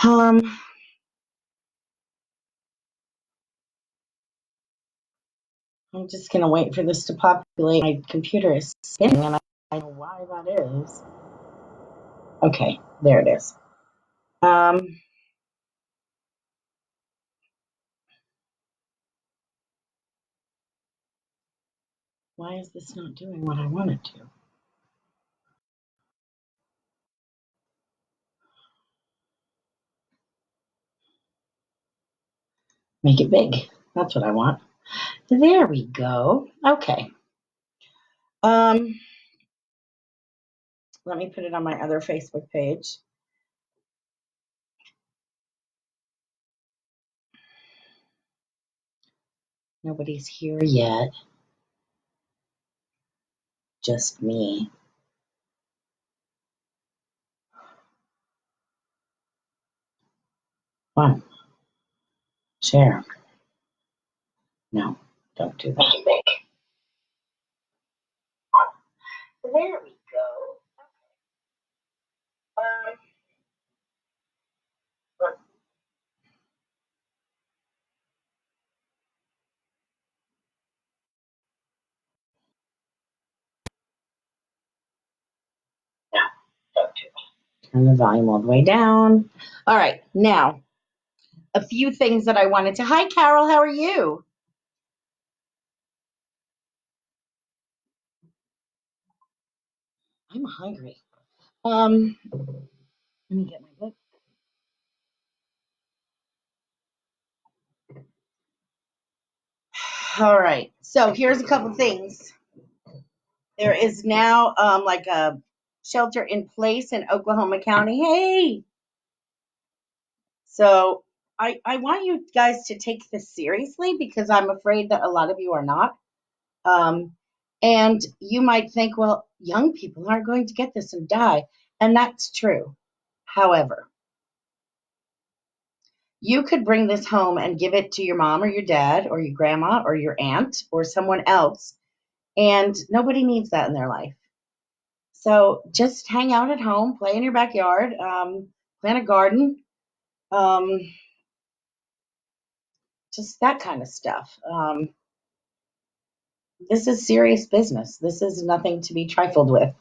Um, I'm just going to wait for this to populate. My computer is spinning, and I don't know why that is. Okay, there it is. Why is this not doing what I want it to? Make it big. That's what I want. There we go. Okay. Let me put it on my other Facebook page. Nobody's here yet. Just me. One. Share. No, don't do that. There we go. Um, no, don't do that. Turn the volume all the way down. All right, now a few things that I wanted to. Hi, Carol. How are you? I'm hungry. Let me get my book. All right. So here's a couple things. There is now like a shelter in place in Oklahoma County. Hey. So I want you guys to take this seriously because I'm afraid that a lot of you are not. And you might think, well, young people aren't going to get this and die. And that's true. However, you could bring this home and give it to your mom or your dad or your grandma or your aunt or someone else. And nobody needs that in their life. So just hang out at home, play in your backyard, plant a garden, um, just that kind of stuff. This is serious business. This is nothing to be trifled with.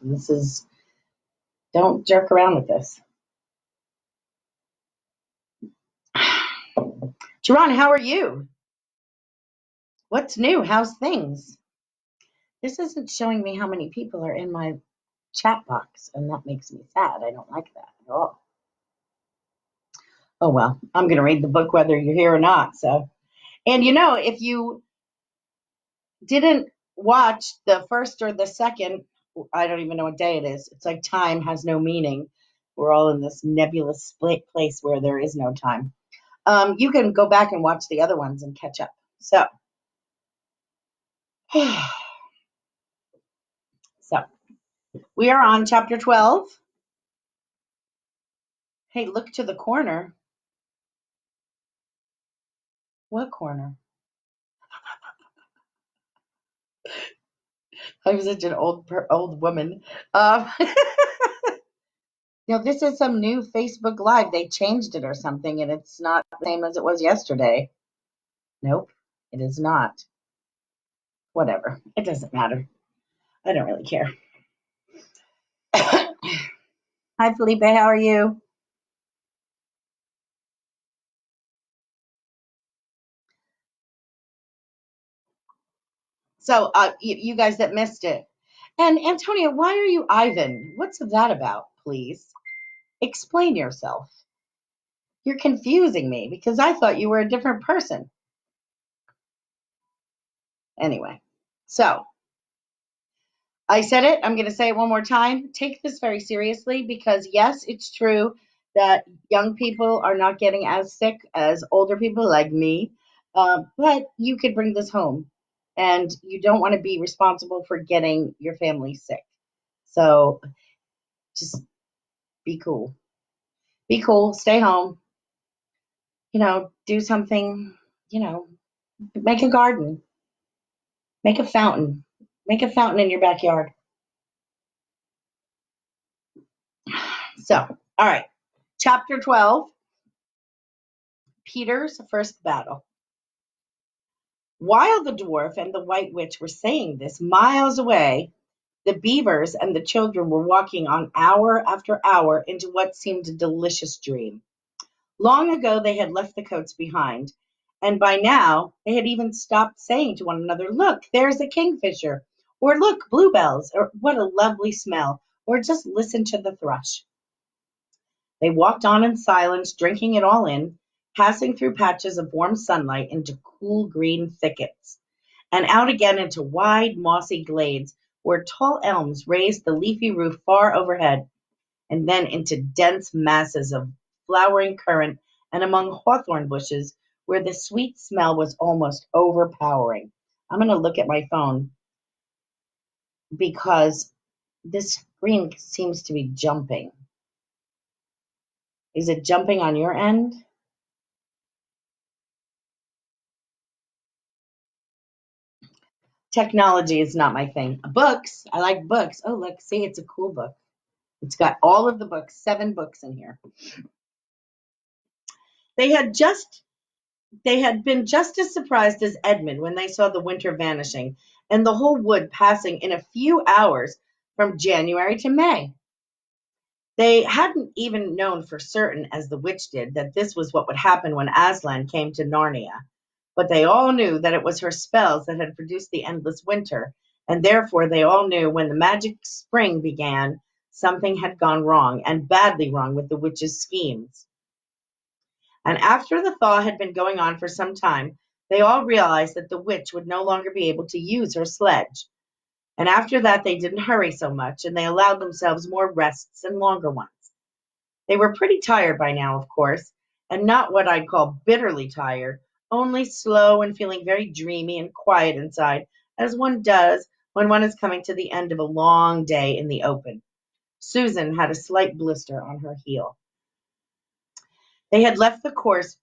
Don't jerk around with this. Jerron, how are you? What's new? How's things? This isn't showing me how many people are in my chat box, and that makes me sad. I don't like that at all. Oh well, I'm going to read the book whether you're here or not. So, and if you didn't watch the first or the second, I don't even know what day it is. It's like time has no meaning. We're all in this nebulous split place where there is no time. You can go back and watch the other ones and catch up. So, so we are on chapter 12. Hey, look to the corner. What corner? I'm such an old woman. Um, this is some new Facebook Live. They changed it or something, and it's not the same as it was yesterday. Nope, it is not. Whatever. It doesn't matter. I don't really care. Hi, Felipe. How are you? So, you guys that missed it. And Antonia, why are you Ivan? What's that about, please? Explain yourself. You're confusing me because I thought you were a different person. Anyway, so I said it. I'm going to say it one more time. Take this very seriously because, yes, it's true that young people are not getting as sick as older people like me, but you could bring this home and you don't want to be responsible for getting your family sick. So just be cool. Be cool. Stay home. Do something, make a garden, make a fountain, make a fountain in your backyard. So, all right. Chapter 12. Peter's first battle. While the dwarf and the white witch were saying this miles away, the beavers and the children were walking on hour after hour into what seemed a delicious dream. Long ago they had left the coats behind, and by now they had even stopped saying to one another, "Look, there's a kingfisher," or "Look, bluebells," or "What a lovely smell," or "Just listen to the thrush." They walked on in silence, drinking it all in, passing through patches of warm sunlight into cool green thickets, and out again into wide mossy glades where tall elms raised the leafy roof far overhead, and then into dense masses of flowering currant and among hawthorn bushes where the sweet smell was almost overpowering. I'm going to look at my phone because this screen seems to be jumping. Is it jumping on your end? Technology is not my thing. Books, I like books. Oh, look, see, it's a cool book. It's got all of the books, 7 books in here. They had just They had been just as surprised as Edmund when they saw the winter vanishing and the whole wood passing in a few hours from January to May. They hadn't even known for certain, as the witch did, that this was what would happen when Aslan came to Narnia. But they all knew that it was her spells that had produced the endless winter, and therefore they all knew when the magic spring began, something had gone wrong, and badly wrong with the witch's schemes. And after the thaw had been going on for some time, they all realized that the witch would no longer be able to use her sledge. And after that, they didn't hurry so much, and they allowed themselves more rests and longer ones. They were pretty tired by now, of course, and not what I'd call bitterly tired, only slow and feeling very dreamy and quiet inside, as one does when one is coming to the end of a long day in the open. Susan had a slight blister on her heel. They had left the course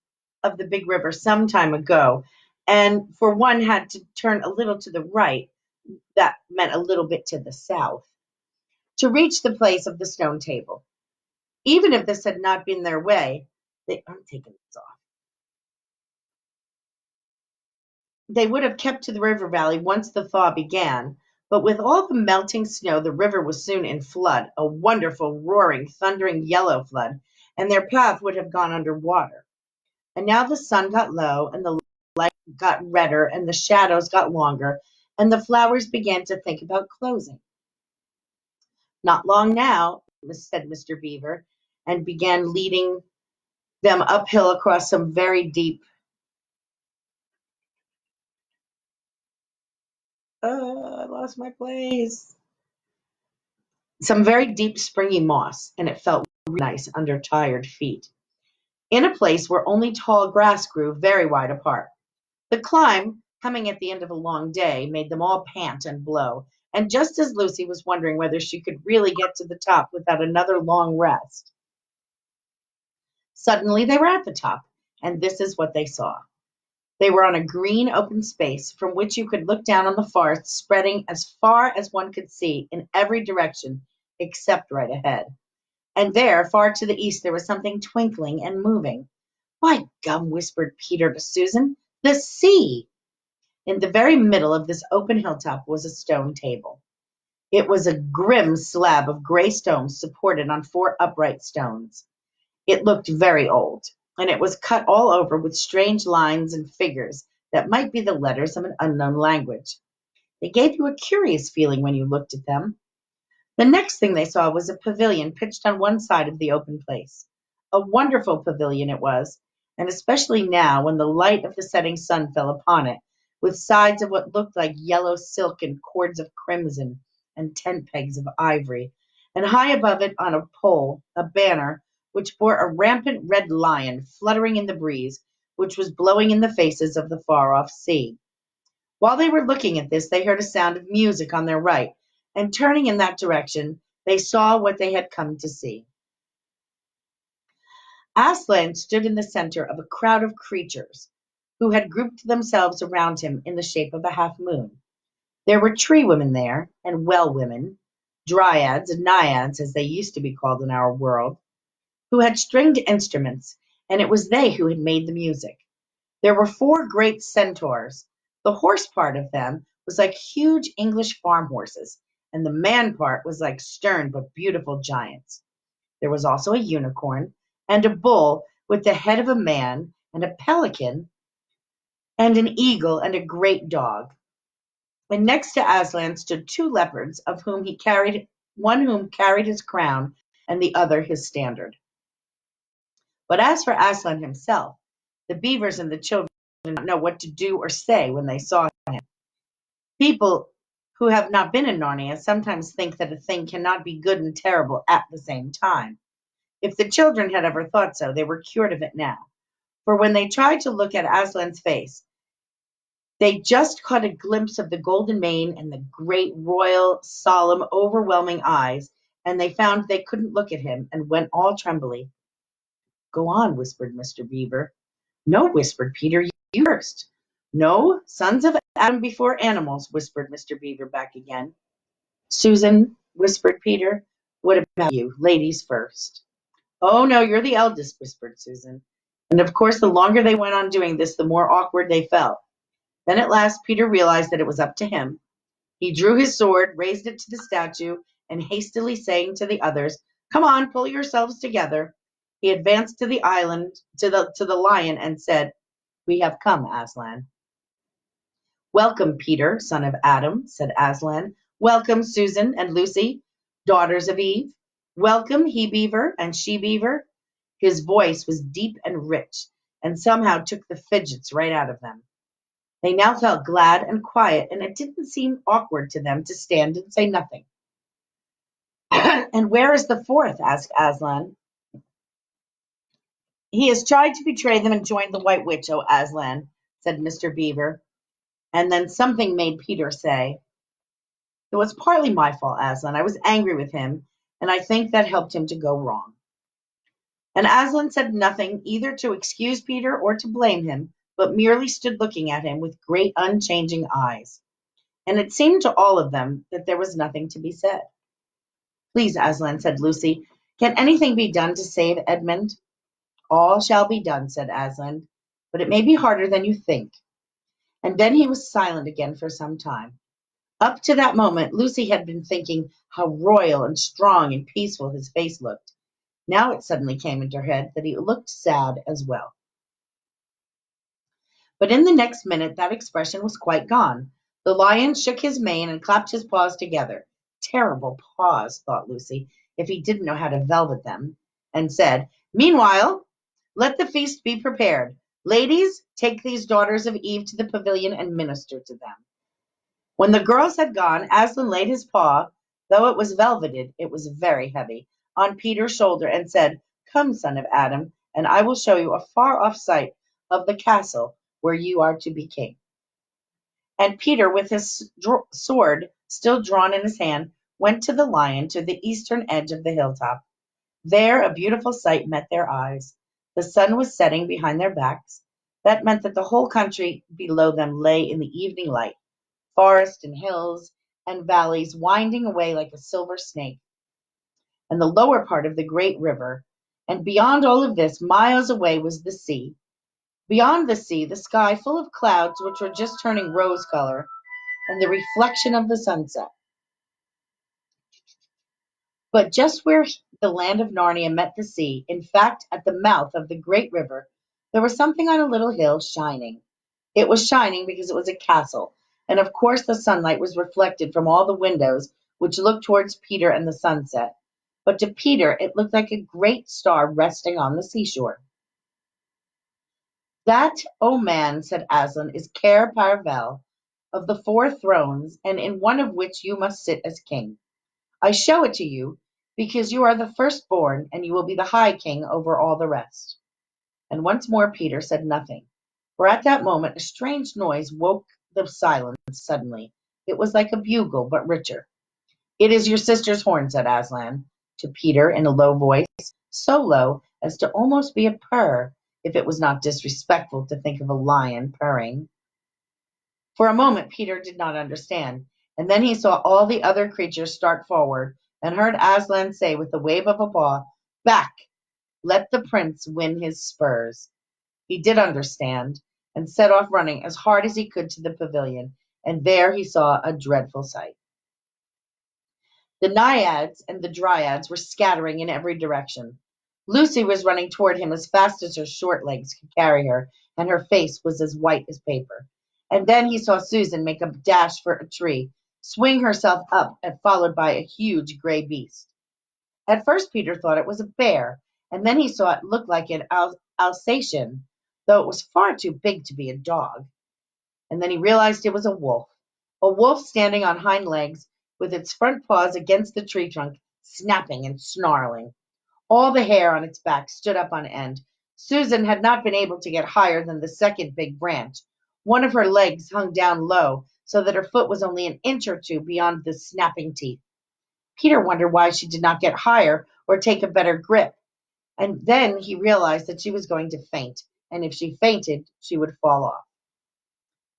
of the big river some time ago, and for one had to turn a little to the right, that meant a little bit to the south, to reach the place of the stone table. Even if this had not been their way, I'm taking this off. They would have kept to the river valley once the thaw began, but with all the melting snow, the river was soon in flood, a wonderful, roaring, thundering yellow flood, and their path would have gone under water. And now the sun got low, and the light got redder, and the shadows got longer, and the flowers began to think about closing. Not long now, said Mr. Beaver, and began leading them uphill across some very deep. I lost my place. Some very deep, springy moss, and it felt really nice under tired feet. In a place where only tall grass grew very wide apart. The climb, coming at the end of a long day, made them all pant and blow, and just as Lucy was wondering whether she could really get to the top without another long rest, suddenly they were at the top, and this is what they saw. They were on a green open space from which you could look down on the forest spreading as far as one could see in every direction except right ahead. And there, far to the east, there was something twinkling and moving. "By gum," whispered Peter to Susan, "the sea!" In the very middle of this open hilltop was a stone table. It was a grim slab of gray stone supported on 4 upright stones. It looked very old, and it was cut all over with strange lines and figures that might be the letters of an unknown language. They gave you a curious feeling when you looked at them. The next thing they saw was a pavilion pitched on one side of the open place. A wonderful pavilion it was, and especially now when the light of the setting sun fell upon it, with sides of what looked like yellow silk and cords of crimson and tent pegs of ivory, and high above it on a pole a banner which bore a rampant red lion fluttering in the breeze, which was blowing in the faces of the far-off sea. While they were looking at this, they heard a sound of music on their right, and turning in that direction, they saw what they had come to see. Aslan stood in the center of a crowd of creatures who had grouped themselves around him in the shape of a half moon. There were tree women there, and well women, dryads and naiads, as they used to be called in our world, who had stringed instruments, and it was they who had made the music. There were 4 great centaurs. The horse part of them was like huge English farm horses, and the man part was like stern but beautiful giants. There was also a unicorn, and a bull with the head of a man, and a pelican, and an eagle, and a great dog. And next to Aslan stood 2 leopards, of whom he carried one whom carried his crown, and the other his standard. But as for Aslan himself, the beavers and the children did not know what to do or say when they saw him. People who have not been in Narnia sometimes think that a thing cannot be good and terrible at the same time. If the children had ever thought so, they were cured of it now. For when they tried to look at Aslan's face, they just caught a glimpse of the golden mane and the great, royal, solemn, overwhelming eyes, and they found they couldn't look at him and went all trembly. Go on, whispered Mr. Beaver. No, whispered Peter, you first. No, sons of Adam before animals, whispered Mr. Beaver back again. Susan, whispered Peter, what about you? Ladies first. Oh, no, you're the eldest, whispered Susan. And of course, the longer they went on doing this, the more awkward they felt. Then at last Peter realized that it was up to him. He drew his sword, raised it to the statue, and hastily saying to the others, come on, pull yourselves together, he advanced to the island, to the lion, and said, we have come, Aslan. Welcome, Peter, son of Adam, said Aslan. Welcome, Susan and Lucy, daughters of Eve. Welcome, he beaver and she beaver. His voice was deep and rich, and somehow took the fidgets right out of them. They now felt glad and quiet, and it didn't seem awkward to them to stand and say nothing. And where is the 4th? Asked Aslan. He has tried to betray them and joined the White Witch, oh Aslan, said Mr. Beaver. And then something made Peter say, it was partly my fault, Aslan. I was angry with him, and I think that helped him to go wrong. And Aslan said nothing either to excuse Peter or to blame him, but merely stood looking at him with great unchanging eyes. And it seemed to all of them that there was nothing to be said. Please, Aslan, said Lucy, can anything be done to save Edmund? All shall be done, said Aslan, but it may be harder than you think. And then he was silent again for some time. Up to that moment, Lucy had been thinking how royal and strong and peaceful his face looked. Now it suddenly came into her head that he looked sad as well. But in the next minute that expression was quite gone. The lion shook his mane and clapped his paws together. Terrible paws, thought Lucy, if he didn't know how to velvet them, and said, meanwhile, let the feast be prepared. Ladies, take these daughters of Eve to the pavilion and minister to them. When the girls had gone, Aslan laid his paw, though it was velveted, it was very heavy, on Peter's shoulder and said, come, son of Adam, and I will show you a far-off sight of the castle where you are to be king. And Peter, with his sword still drawn in his hand, went to the lion to the eastern edge of the hilltop. There a beautiful sight met their eyes. The sun was setting behind their backs. That meant that the whole country below them lay in the evening light, forest and hills and valleys winding away like a silver snake, and the lower part of the great river. And beyond all of this, miles away, was the sea. Beyond the sea, the sky full of clouds which were just turning rose color, and the reflection of the sunset. But just where the land of Narnia met the sea, in fact, at the mouth of the great river, there was something on a little hill shining. It was shining because it was a castle, and of course the sunlight was reflected from all the windows which looked towards Peter and the sunset. But to Peter it looked like a great star resting on the seashore. That, oh man, said Aslan, is Cair Paravel, of the 4 thrones, and in one of which you must sit as king. I show it to you because you are the firstborn, and you will be the high king over all the rest. And once more Peter said nothing, for at that moment a strange noise woke the silence suddenly. It was like a bugle, but richer. It is your sister's horn, said Aslan to Peter in a low voice, so low as to almost be a purr, if it was not disrespectful to think of a lion purring. For a moment Peter did not understand, and then he saw all the other creatures start forward, and heard Aslan say with a wave of a paw, back, Let the prince win his spurs. He did understand, and set off running as hard as he could to the pavilion, and there he saw a dreadful sight. The naiads and the dryads were scattering in every direction. Lucy was running toward him as fast as her short legs could carry her, and her face was as white as paper. And then he saw Susan make a dash for a tree, swing herself up, and followed by a huge gray beast. At first Peter thought it was a bear, and then he saw it look like an Alsatian, though it was far too big to be a dog. And then he realized it was a wolf standing on hind legs with its front paws against the tree trunk, snapping and snarling. All the hair on its back stood up on end. Susan had not been able to get higher than the second big branch. One of her legs hung down low, so that her foot was only an inch or two beyond the snapping teeth. Peter wondered why she did not get higher or take a better grip. And then he realized that she was going to faint, and if she fainted, she would fall off.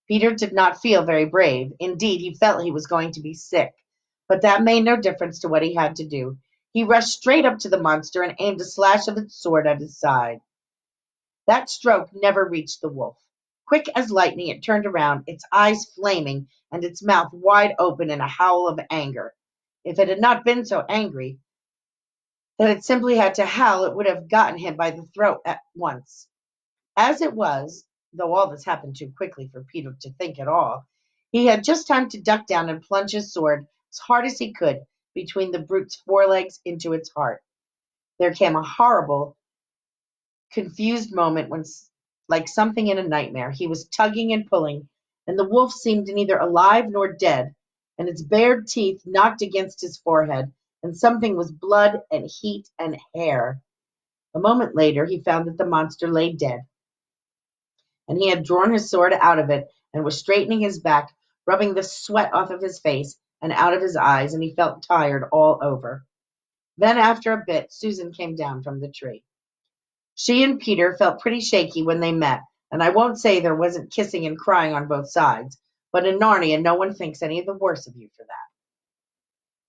Peter did not feel very brave. Indeed, he felt he was going to be sick. But that made no difference to what he had to do. He rushed straight up to the monster and aimed a slash of its sword at his side. That stroke never reached the wolf. Quick as lightning, it turned around, its eyes flaming and its mouth wide open in a howl of anger. If it had not been so angry that it simply had to howl, it would have gotten him by the throat at once. As it was, though all this happened too quickly for Peter to think at all, he had just time to duck down and plunge his sword as hard as he could between the brute's forelegs into its heart. There came a horrible, confused moment when, like something in a nightmare, he was tugging and pulling, and the wolf seemed neither alive nor dead, and its bared teeth knocked against his forehead, and something was blood and heat and hair. A moment later, he found that the monster lay dead, and he had drawn his sword out of it and was straightening his back, rubbing the sweat off of his face and out of his eyes, and he felt tired all over. Then, after a bit, Susan came down from the tree. She and Peter felt pretty shaky when they met, and I won't say there wasn't kissing and crying on both sides, but in Narnia no one thinks any the worse of you for that.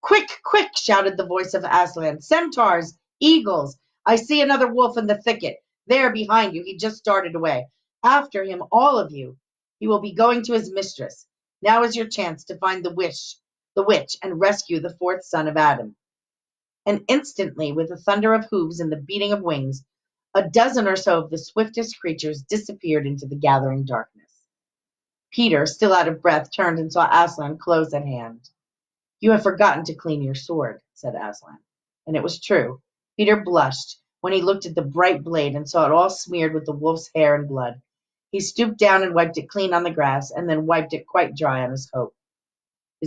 Quick, quick, shouted the voice of Aslan. Centaurs, eagles, I see another wolf in the thicket. There behind you, he just started away. After him, all of you. He will be going to his mistress. Now is your chance to find the witch, and rescue the fourth son of Adam. And instantly, with the thunder of hooves and the beating of wings, a dozen or so of the swiftest creatures disappeared into the gathering darkness. Peter, still out of breath, turned and saw Aslan close at hand. You have forgotten to clean your sword, said Aslan. And it was true. Peter blushed when he looked at the bright blade and saw it all smeared with the wolf's hair and blood. He stooped down and wiped it clean on the grass, and then wiped it quite dry on his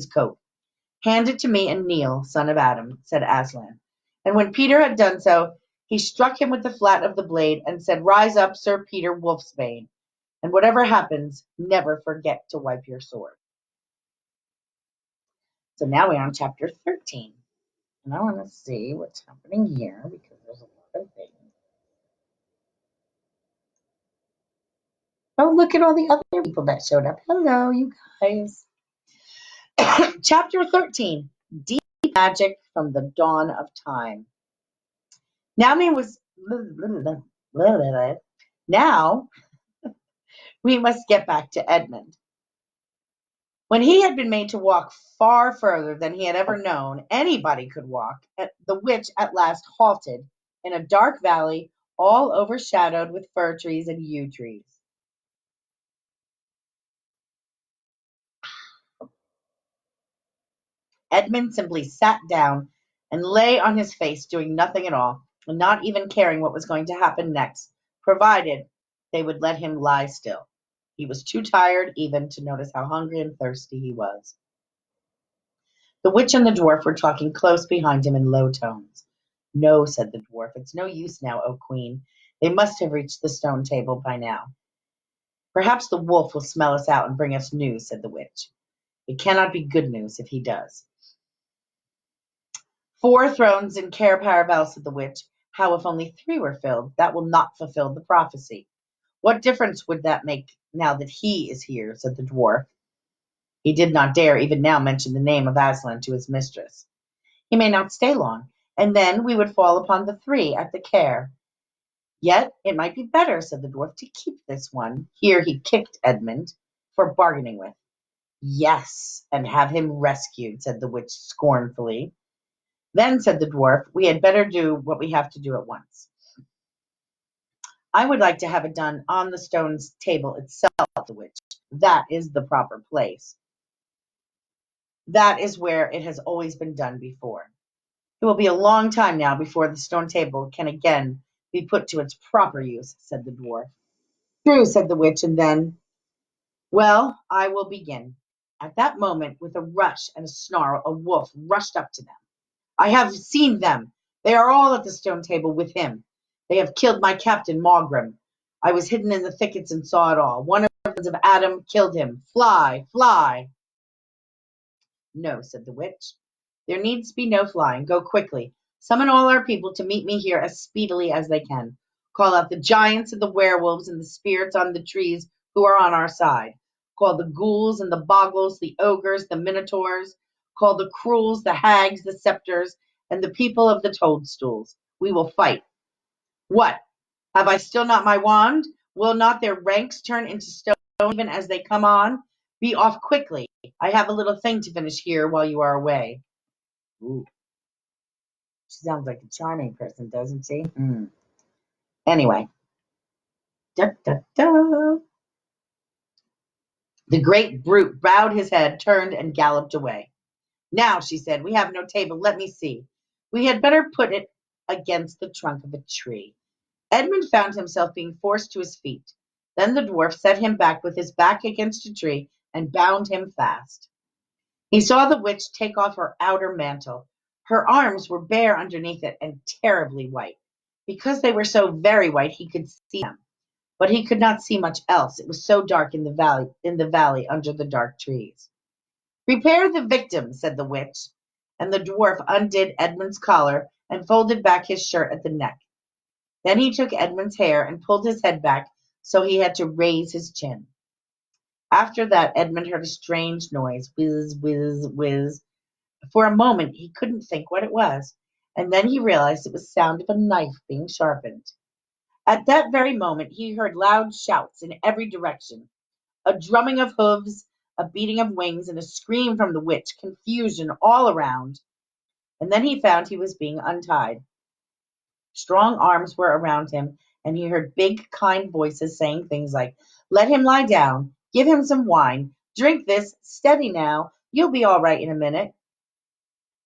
coat. Hand it to me and kneel, son of Adam, said Aslan. And when Peter had done so, he struck him with the flat of the blade and said, Rise up, Sir Peter Wolfsbane, and whatever happens, never forget to wipe your sword. So now we're on chapter 13. And I want to see what's happening here because there's a lot of things. Oh, look at all the other people that showed up. Hello, you guys. Chapter 13, Deep Magic from the Dawn of Time. Now we must get back to Edmund. When he had been made to walk far further than he had ever known anybody could walk, the witch at last halted in a dark valley all overshadowed with fir trees and yew trees. Edmund simply sat down and lay on his face, doing nothing at all, and not even caring what was going to happen next, provided they would let him lie still. He was too tired even to notice how hungry and thirsty he was. The witch and the dwarf were talking close behind him in low tones. No, said the dwarf, it's no use now, O queen. They must have reached the stone table by now. Perhaps the wolf will smell us out and bring us news, said the witch. It cannot be good news if he does. 4 thrones in Cair Paravel, said the witch. How if only 3 were filled? That will not fulfill the prophecy. What difference would that make now that he is here, said the dwarf. He did not dare even now mention the name of Aslan to his mistress. He may not stay long, and then we would fall upon the 3 at the Cair. Yet it might be better, said the dwarf, to keep this one. Here he kicked Edmund for bargaining with. Yes, and have him rescued, said the witch scornfully. Then, said the dwarf, we had better do what we have to do at once. I would like to have it done on the stone table itself, the witch. That is the proper place. That is where it has always been done before. It will be a long time now before the stone table can again be put to its proper use, said the dwarf. True, said the witch, and then, well, I will begin. At that moment, with a rush and a snarl, a wolf rushed up to them. I have seen them. They are all at the stone table with him. They have killed my captain, Maugrim. I was hidden in the thickets and saw it all. One of the sons of Adam killed him. Fly, fly. No, said the witch. There needs be no flying. Go quickly. Summon all our people to meet me here as speedily as they can. Call out the giants and the werewolves and the spirits on the trees who are on our side. Call the ghouls and the bogles, the ogres, the minotaurs. Call the cruels, the hags, the scepters, and the people of the toadstools. We will fight. What? Have I still not my wand? Will not their ranks turn into stone even as they come on? Be off quickly. I have a little thing to finish here while you are away. Ooh, she sounds like a charming person, doesn't she? Anyway. Da, da, da. The great brute bowed his head, turned, and galloped away. Now, she said, we have no table. Let me see. We had better put it against the trunk of a tree. Edmund found himself being forced to his feet. Then the dwarf set him back with his back against a tree and bound him fast. He saw the witch take off her outer mantle. Her arms were bare underneath it and terribly white. Because they were so very white, he could see them, but he could not see much else. It was so dark in the valley under the dark trees. Prepare the victim, said the witch, and the dwarf undid Edmund's collar and folded back his shirt at the neck. Then he took Edmund's hair and pulled his head back so he had to raise his chin. After that, Edmund heard a strange noise, whiz, whiz, whiz. For a moment, he couldn't think what it was, and then he realized it was the sound of a knife being sharpened. At that very moment, he heard loud shouts in every direction, a drumming of hoofs, a beating of wings, and a scream from the witch, confusion all around. And then he found he was being untied. Strong arms were around him, and he heard big, kind voices saying things like, let him lie down, give him some wine, drink this, steady now, you'll be all right in a minute.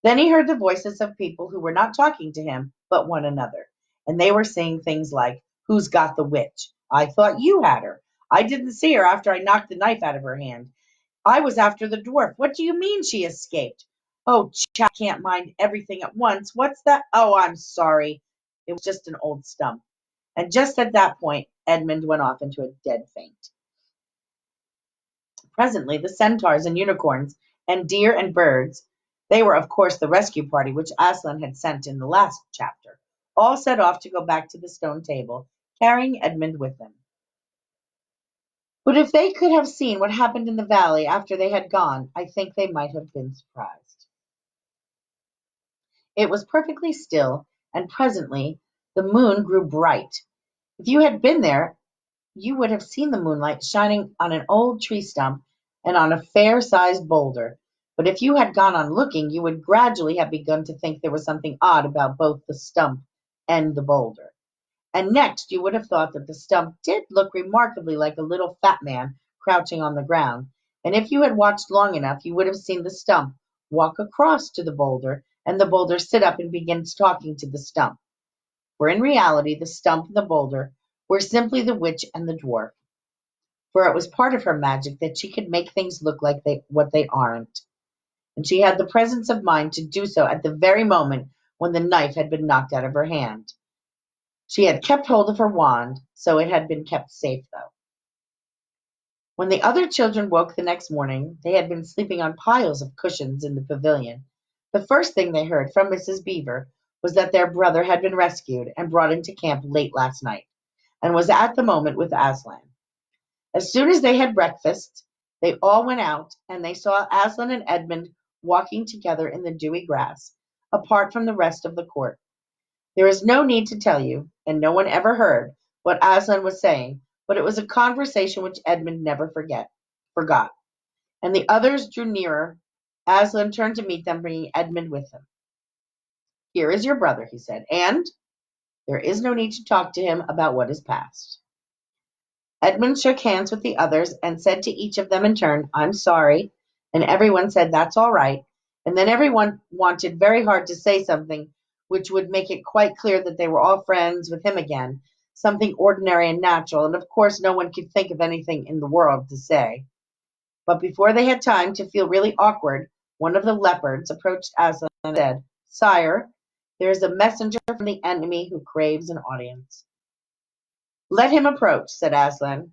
Then he heard the voices of people who were not talking to him, but one another, and they were saying things like, who's got the witch? I thought you had her. I didn't see her after I knocked the knife out of her hand. I was after the dwarf. What do you mean she escaped? Oh, chap can't mind everything at once. What's that? Oh, I'm sorry. It was just an old stump. And just at that point, Edmund went off into a dead faint. Presently, the centaurs and unicorns and deer and birds, they were, of course, the rescue party which Aslan had sent in the last chapter, all set off to go back to the stone table, carrying Edmund with them. But if they could have seen what happened in the valley after they had gone, I think they might have been surprised. It was perfectly still, and presently the moon grew bright. If you had been there, you would have seen the moonlight shining on an old tree stump and on a fair-sized boulder. But if you had gone on looking, you would gradually have begun to think there was something odd about both the stump and the boulder. And next you would have thought that the stump did look remarkably like a little fat man crouching on the ground. And if you had watched long enough, you would have seen the stump walk across to the boulder, and the boulder sit up and begin talking to the stump. For in reality, the stump and the boulder were simply the witch and the dwarf. For it was part of her magic that she could make things look like what they aren't. And she had the presence of mind to do so at the very moment when the knife had been knocked out of her hand. She had kept hold of her wand, so it had been kept safe, though. When the other children woke the next morning, they had been sleeping on piles of cushions in the pavilion. The first thing they heard from Mrs. Beaver was that their brother had been rescued and brought into camp late last night, and was at the moment with Aslan. As soon as they had breakfast, they all went out, and they saw Aslan and Edmund walking together in the dewy grass, apart from the rest of the court. There is no need to tell you, and no one ever heard what Aslan was saying, but it was a conversation which Edmund never forgot. And the others drew nearer. Aslan turned to meet them, bringing Edmund with him. Here is your brother, he said, and there is no need to talk to him about what is past. Edmund shook hands with the others and said to each of them in turn, I'm sorry. And everyone said, that's all right. And then everyone wanted very hard to say something which would make it quite clear that they were all friends with him again, something ordinary and natural. And of course, no one could think of anything in the world to say. But before they had time to feel really awkward, one of the leopards approached Aslan and said, Sire, there is a messenger from the enemy who craves an audience. Let him approach, said Aslan.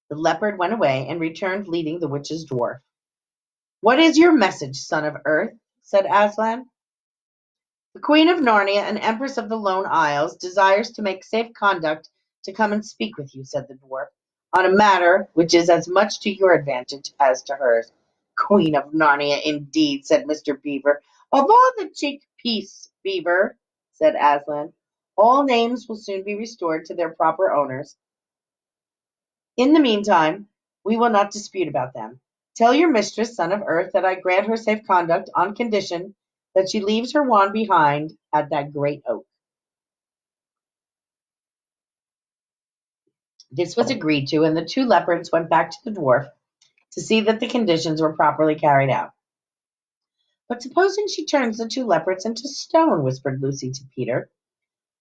The leopard went away and returned leading the witch's dwarf. What is your message, son of earth? Said Aslan. The Queen of Narnia and Empress of the Lone Isles desires to make safe conduct to come and speak with you, said the dwarf, on a matter which is as much to your advantage as to hers. Queen of Narnia, indeed, said Mr. Beaver. Of all the peace, Beaver, said Aslan. All names will soon be restored to their proper owners. In the meantime, we will not dispute about them. Tell your mistress, son of earth, that I grant her safe conduct on condition that she leaves her wand behind at that great oak. This was agreed to, and the two leopards went back to the dwarf to see that the conditions were properly carried out. But supposing she turns the two leopards into stone, whispered Lucy to Peter.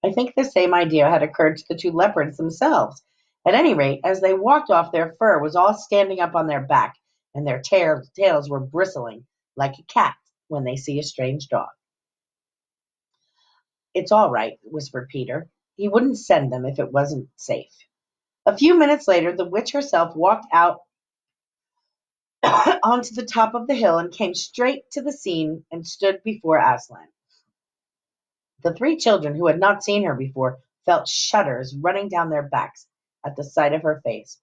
I think the same idea had occurred to the two leopards themselves. At any rate, as they walked off, their fur was all standing up on their back, and their tails were bristling like a cat when they see a strange dog. It's all right, whispered Peter. He wouldn't send them if it wasn't safe. A few minutes later, the witch herself walked out onto the top of the hill and came straight to the scene and stood before Aslan. The three children, who had not seen her before, felt shudders running down their backs at the sight of her face.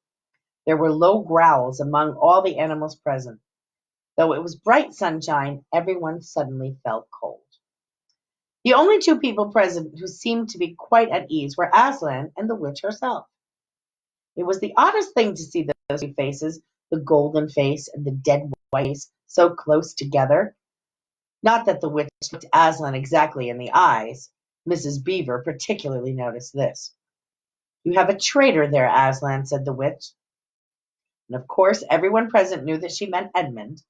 There were low growls among all the animals present. Though it was bright sunshine, everyone suddenly felt cold. The only two people present who seemed to be quite at ease were Aslan and the witch herself. It was the oddest thing to see those two faces, the golden face and the dead white face, so close together. Not that the witch looked Aslan exactly in the eyes. Mrs. Beaver particularly noticed this. You have a traitor there, Aslan, said the witch. And of course, everyone present knew that she meant Edmund.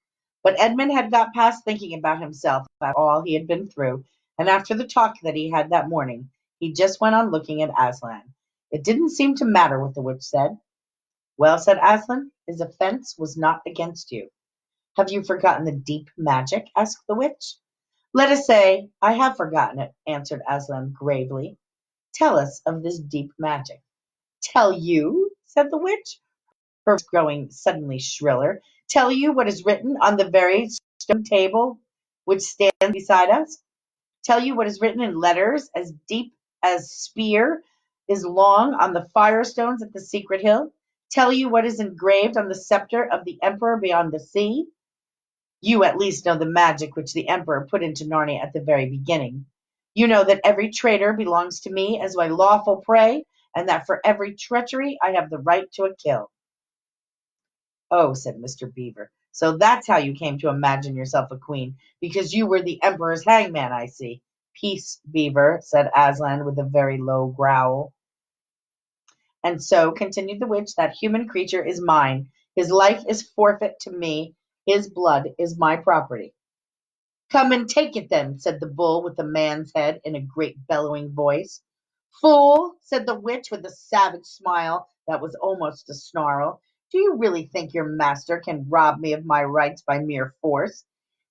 But Edmund had got past thinking about himself, about all he had been through, and after the talk that he had that morning, he just went on looking at Aslan. It didn't seem to matter what the witch said. Well, said Aslan, his offense was not against you. Have you forgotten the deep magic? Asked the witch. Let us say, I have forgotten it, answered Aslan gravely. Tell us of this deep magic. Tell you, said the witch, her voice growing suddenly shriller. Tell you what is written on the very stone table which stands beside us? Tell you what is written in letters as deep as spear is long on the firestones at the secret hill? Tell you what is engraved on the scepter of the emperor beyond the sea? You at least know the magic which the emperor put into Narnia at the very beginning. You know that every traitor belongs to me as my lawful prey, and that for every treachery I have the right to a kill. Oh, said Mr. Beaver, so that's how you came to imagine yourself a queen, because you were the emperor's hangman, I see. Peace, Beaver, said Aslan with a very low growl. And so, continued the witch, that human creature is mine. His life is forfeit to me. His blood is my property. Come and take it then, said the bull with the man's head in a great bellowing voice. Fool, said the witch with a savage smile that was almost a snarl. Do you really think your master can rob me of my rights by mere force?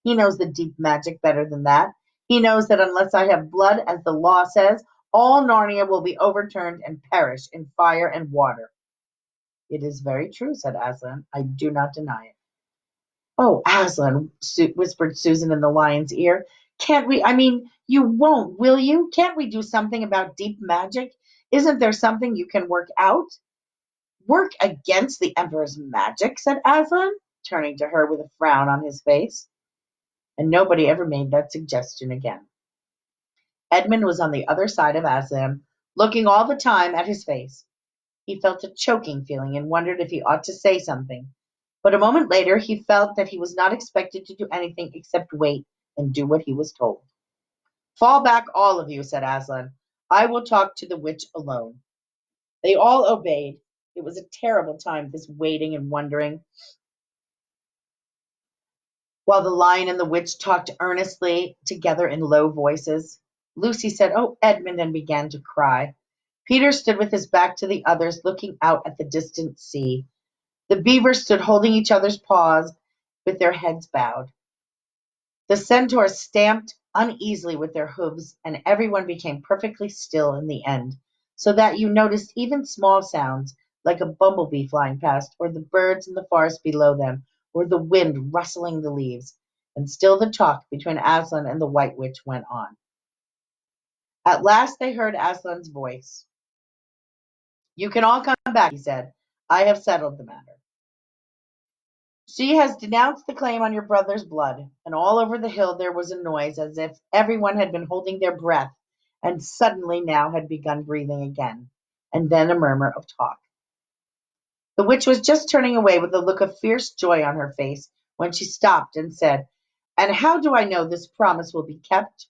He knows the deep magic better than that. He knows that unless I have blood, as the law says, all Narnia will be overturned and perish in fire and water. It is very true, said Aslan. I do not deny it. Oh, Aslan, whispered Susan in the lion's ear. Can't we, you won't, will you? Can't we do something about deep magic? Isn't there something you can work out? Work against the Emperor's magic, said Aslan, turning to her with a frown on his face. And nobody ever made that suggestion again. Edmund was on the other side of Aslan, looking all the time at his face. He felt a choking feeling and wondered if he ought to say something. But a moment later, he felt that he was not expected to do anything except wait and do what he was told. Fall back, all of you, said Aslan. I will talk to the witch alone. They all obeyed. It was a terrible time, this waiting and wondering, while the lion and the witch talked earnestly together in low voices. Lucy said, Oh, Edmund, and began to cry. Peter stood with his back to the others, looking out at the distant sea. The beavers stood holding each other's paws with their heads bowed. The centaurs stamped uneasily with their hooves, and everyone became perfectly still in the end, so that you noticed even small sounds, like a bumblebee flying past, or the birds in the forest below them, or the wind rustling the leaves. And still the talk between Aslan and the White Witch went on. At last they heard Aslan's voice. You can all come back, he said. I have settled the matter. She has denounced the claim on your brother's blood, and all over the hill there was a noise as if everyone had been holding their breath and suddenly now had begun breathing again, and then a murmur of talk. The witch was just turning away with a look of fierce joy on her face when she stopped and said, And how do I know this promise will be kept?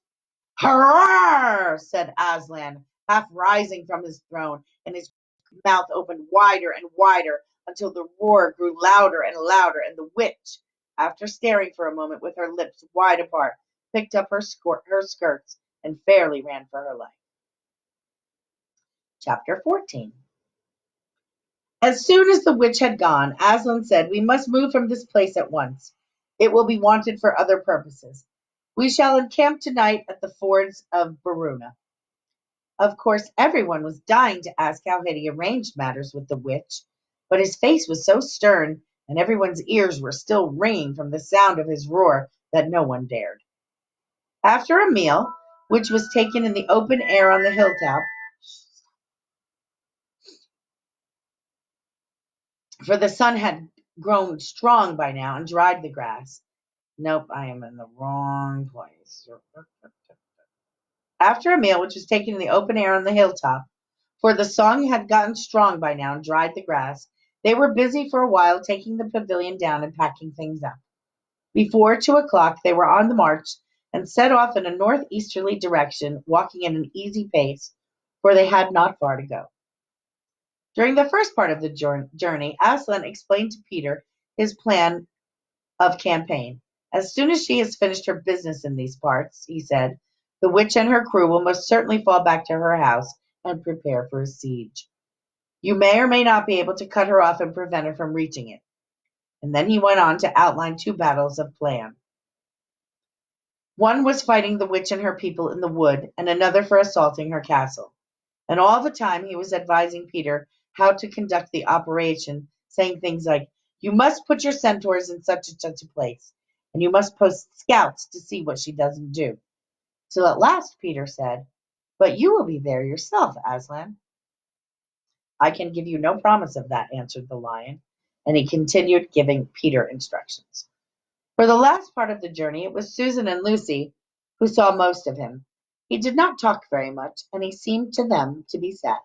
Hurrah! Said Aslan, half rising from his throne, and his mouth opened wider and wider until the roar grew louder and louder, and the witch, after staring for a moment with her lips wide apart, picked up her skirts and fairly ran for her life. Chapter 14. As soon as the witch had gone, Aslan said, We must move from this place at once. It will be wanted for other purposes. We shall encamp tonight at the fords of Baruna. Of course, everyone was dying to ask how had he arranged matters with the witch, but his face was so stern, and everyone's ears were still ringing from the sound of his roar, that no one dared. After a meal, which was taken in the open air on the hilltop, for the sun had grown strong by now and dried the grass. Nope, I am in the wrong place. After a meal which was taken in the open air on the hilltop, for the sun had gotten strong by now and dried the grass, they were busy for a while taking the pavilion down and packing things up. Before 2 o'clock they were on the march and set off in a northeasterly direction, walking at an easy pace, for they had not far to go. During the first part of the journey, Aslan explained to Peter his plan of campaign. As soon as she has finished her business in these parts, he said, the witch and her crew will most certainly fall back to her house and prepare for a siege. You may or may not be able to cut her off and prevent her from reaching it. And then he went on to outline two battles of plan. One was fighting the witch and her people in the wood, and another for assaulting her castle. And all the time he was advising Peter how to conduct the operation, saying things like, You must put your centaurs in such and such a place, and you must post scouts to see what she doesn't do. Till at last Peter said, But you will be there yourself, Aslan. I can give you no promise of that, answered the lion, and he continued giving Peter instructions. For the last part of the journey, it was Susan and Lucy who saw most of him. He did not talk very much, and he seemed to them to be sad.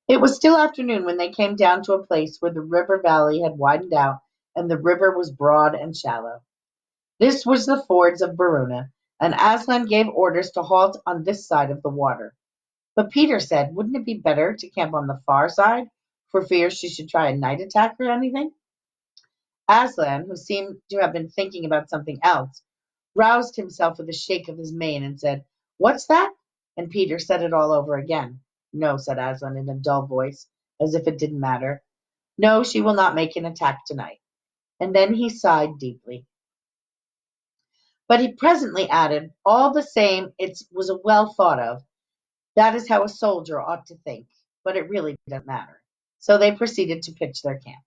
It was still afternoon when they came down to a place where the river valley had widened out, and the river was broad and shallow. This was the fords of Baruna, and Aslan gave orders to halt on this side of the water. But Peter said, Wouldn't it be better to camp on the far side, for fear she should try a night attack or anything? Aslan, who seemed to have been thinking about something else, roused himself with a shake of his mane and said, What's that? And Peter said it all over again. No, said Aslan in a dull voice, as if it didn't matter. No, she will not make an attack tonight. And then he sighed deeply. But he presently added, All the same, it was well thought of. That is how a soldier ought to think, but it really doesn't matter. So they proceeded to pitch their camp.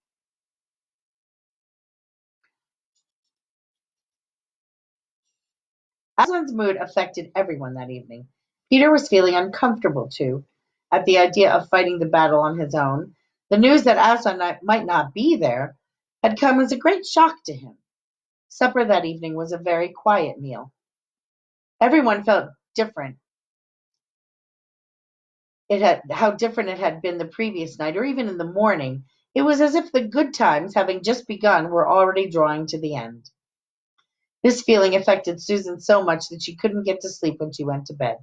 Aslan's mood affected everyone that evening. Peter was feeling uncomfortable, too, at the idea of fighting the battle on his own. The news that Aslan might not be there had come as a great shock to him. Supper that evening was a very quiet meal. Everyone felt different how different it had been the previous night, or even in the morning. It was as if the good times, having just begun, were already drawing to the end. This feeling affected Susan so much that she couldn't get to sleep when she went to bed.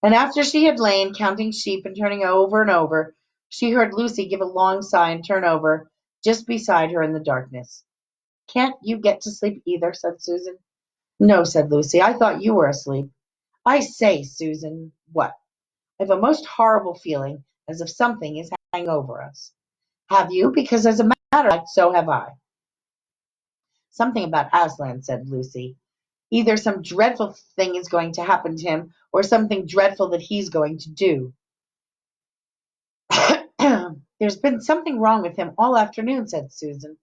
And after she had lain counting sheep and turning over and over, she heard Lucy give a long sigh and turn over just beside her in the darkness. "Can't you get to sleep either?" said Susan. "No," said Lucy. "I thought you were asleep." "I say, Susan." "What?" "I've a most horrible feeling, as if something is hanging over us." "Have you? Because as a matter of fact, so have I." "Something about Aslan," said Lucy. "Either some dreadful thing is going to happen to him, or something dreadful that he's going to do." "There's been something wrong with him all afternoon," said Susan.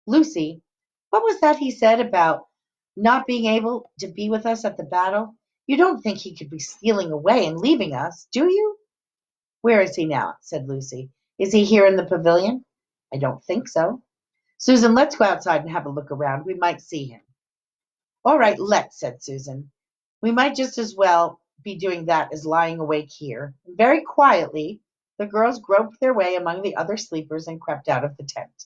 "Lucy, what was that he said about not being able to be with us at the battle? You don't think he could be stealing away and leaving us, do you?" "Where is he now?" said Lucy. "Is he here in the pavilion?" "I don't think so." "Susan, let's go outside and have a look around. We might see him." "All right, let's," said Susan. "We might just as well be doing that as lying awake here." And very quietly, the girls groped their way among the other sleepers and crept out of the tent.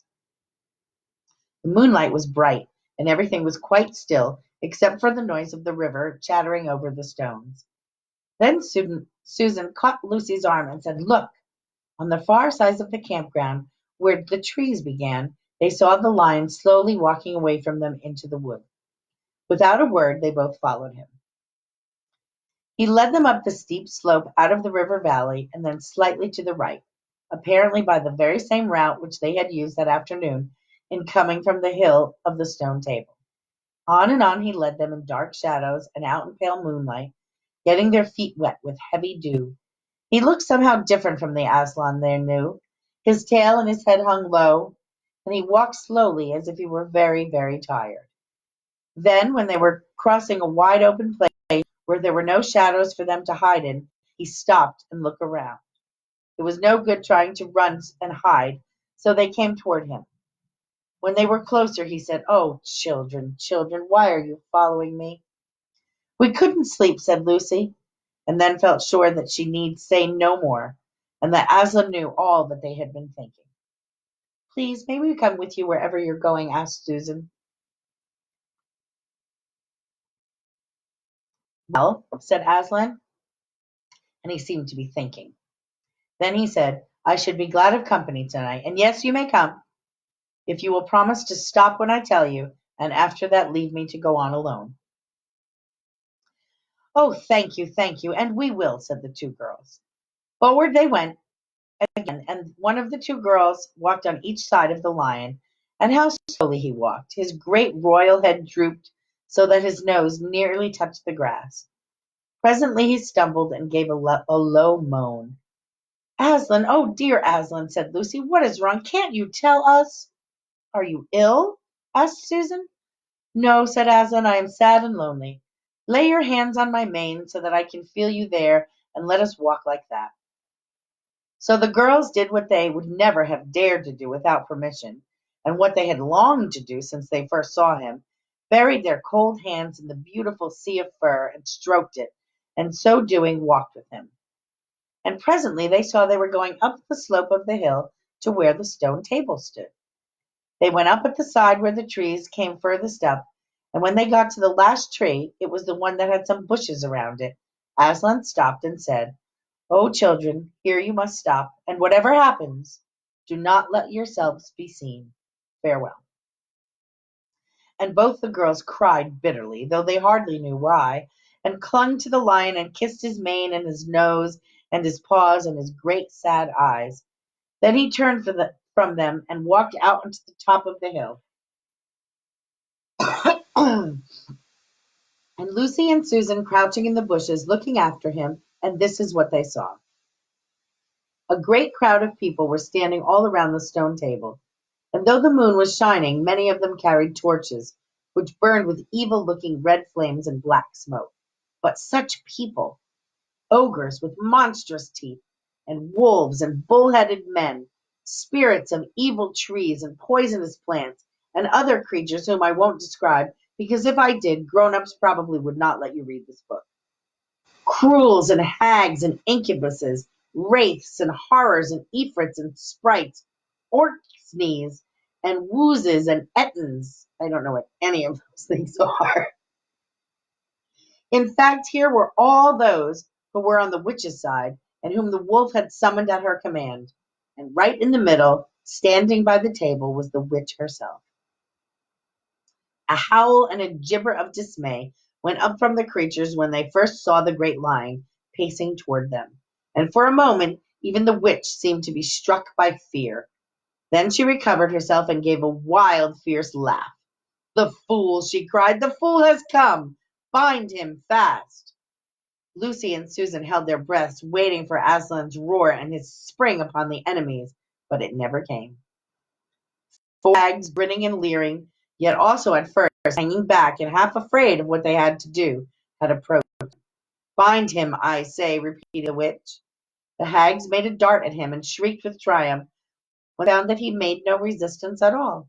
The moonlight was bright, and everything was quite still, except for the noise of the river chattering over the stones. Then Susan caught Lucy's arm and said, "Look!" On the far side of the campground, where the trees began, they saw the lion slowly walking away from them into the wood. Without a word, they both followed him. He led them up the steep slope out of the river valley and then slightly to the right, apparently by the very same route which they had used that afternoon in coming from the hill of the stone table. On and on he led them in dark shadows and out in pale moonlight, getting their feet wet with heavy dew. He looked somehow different from the Aslan they knew. His tail and his head hung low, and he walked slowly as if he were very, very tired. Then, when they were crossing a wide open place where there were no shadows for them to hide in, he stopped and looked around. It was no good trying to run and hide, so they came toward him. When they were closer, he said, "Oh, children, children, why are you following me?" "We couldn't sleep," said Lucy, and then felt sure that she need say no more, and that Aslan knew all that they had been thinking. "Please, may we come with you wherever you're going?" asked Susan. "Well," said Aslan, and he seemed to be thinking. Then he said, "I should be glad of company tonight, and yes, you may come, if you will promise to stop when I tell you, and after that leave me to go on alone." "Oh, thank you, and we will," said the two girls. Forward they went again, and one of the two girls walked on each side of the lion, and how slowly he walked! His great royal head drooped so that his nose nearly touched the grass. Presently he stumbled and gave a low moan. "Aslan, oh dear Aslan," said Lucy, "what is wrong? Can't you tell us?" "Are you ill?" asked Susan. "No," said Aslan, "I am sad and lonely. Lay your hands on my mane so that I can feel you there, and let us walk like that." So the girls did what they would never have dared to do without permission, and what they had longed to do since they first saw him, buried their cold hands in the beautiful sea of fur and stroked it, and so doing walked with him. And presently they saw they were going up the slope of the hill to where the stone table stood. They went up at the side where the trees came furthest up, and when they got to the last tree, it was the one that had some bushes around it. Aslan stopped and said, "Oh, children, here you must stop, and whatever happens, do not let yourselves be seen. Farewell." And both the girls cried bitterly, though they hardly knew why, and clung to the lion and kissed his mane and his nose and his paws and his great sad eyes. Then he turned from them and walked out onto the top of the hill. And Lucy and Susan crouching in the bushes looking after him, and this is what they saw. A great crowd of people were standing all around the stone table, and though the moon was shining, many of them carried torches, which burned with evil-looking red flames and black smoke. But such people! Ogres with monstrous teeth, and wolves and bull-headed men, spirits of evil trees and poisonous plants, and other creatures whom I won't describe, because if I did, grown-ups probably would not let you read this book. Cruels and hags and incubuses, wraiths and horrors and ifrits and sprites, orcsnees and woozes and ettins. I don't know what any of those things are. In fact, here were all those who were on the witch's side, and whom the wolf had summoned at her command. And right in the middle, standing by the table, was the witch herself. A howl and a gibber of dismay went up from the creatures when they first saw the great lion pacing toward them, and for a moment even the witch seemed to be struck by fear. Then she recovered herself and gave a wild, fierce laugh. "The fool!" she cried. "The fool has come! Bind him fast!" Lucy and Susan held their breaths, waiting for Aslan's roar and his spring upon the enemies, but it never came. Four hags, grinning and leering, yet also at first hanging back and half afraid of what they had to do, had approached. "Bind him, I say," repeated the witch. The hags made a dart at him and shrieked with triumph when they found that he made no resistance at all.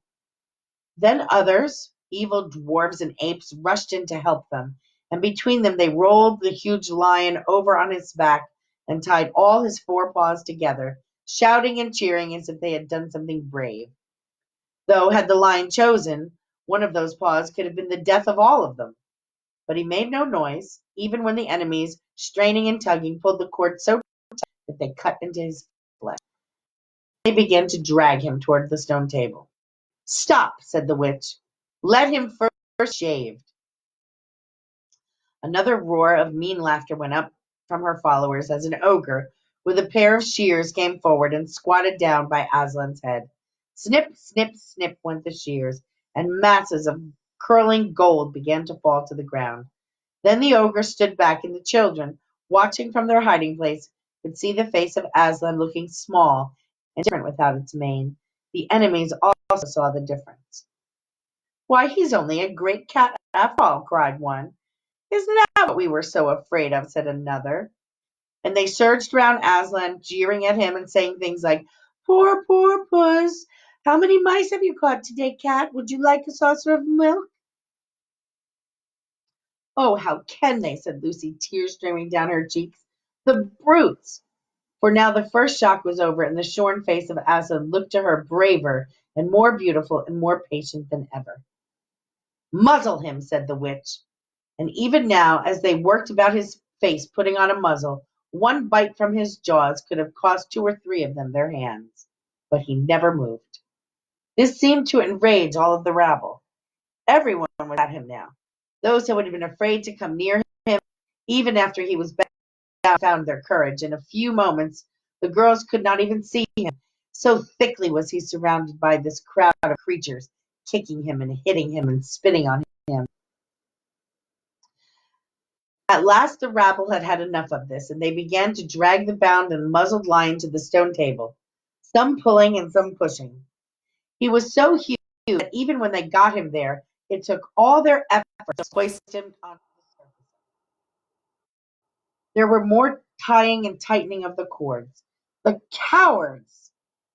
Then others, evil dwarfs and apes, rushed in to help them, and between them they rolled the huge lion over on his back and tied all his four paws together, shouting and cheering as if they had done something brave. Though, had the lion chosen, one of those paws could have been the death of all of them. But he made no noise, even when the enemies, straining and tugging, pulled the cord so tight that they cut into his flesh. They began to drag him toward the stone table. "Stop," said the witch. "Let him first shaved." Another roar of mean laughter went up from her followers as an ogre with a pair of shears came forward and squatted down by Aslan's head. Snip, snip, snip went the shears, and masses of curling gold began to fall to the ground. Then the ogre stood back, and the children, watching from their hiding place, could see the face of Aslan looking small and different without its mane. The enemies also saw the difference. "Why, he's only a great cat after all," cried one. "Isn't that what we were so afraid of?" said another. And they surged round Aslan, jeering at him and saying things like, "Poor, poor puss! How many mice have you caught today, cat? Would you like a saucer of milk?" "Oh, how can they?" said Lucy, tears streaming down her cheeks. "The brutes!" For now the first shock was over, and the shorn face of Aslan looked to her braver and more beautiful and more patient than ever. "Muzzle him," said the witch. And even now, as they worked about his face putting on a muzzle, one bite from his jaws could have cost two or three of them their hands. But he never moved. This seemed to enrage all of the rabble. Everyone was at him now. Those who had been afraid to come near him, even after he was down, found their courage. In a few moments, the girls could not even see him. So thickly was he surrounded by this crowd of creatures, kicking him and hitting him and spitting on him. At last the rabble had had enough of this, and they began to drag the bound and muzzled lion to the stone table, some pulling and some pushing. He was so huge that even when they got him there, it took all their effort to hoist him onto the surface. There were more tying and tightening of the cords. "The cowards!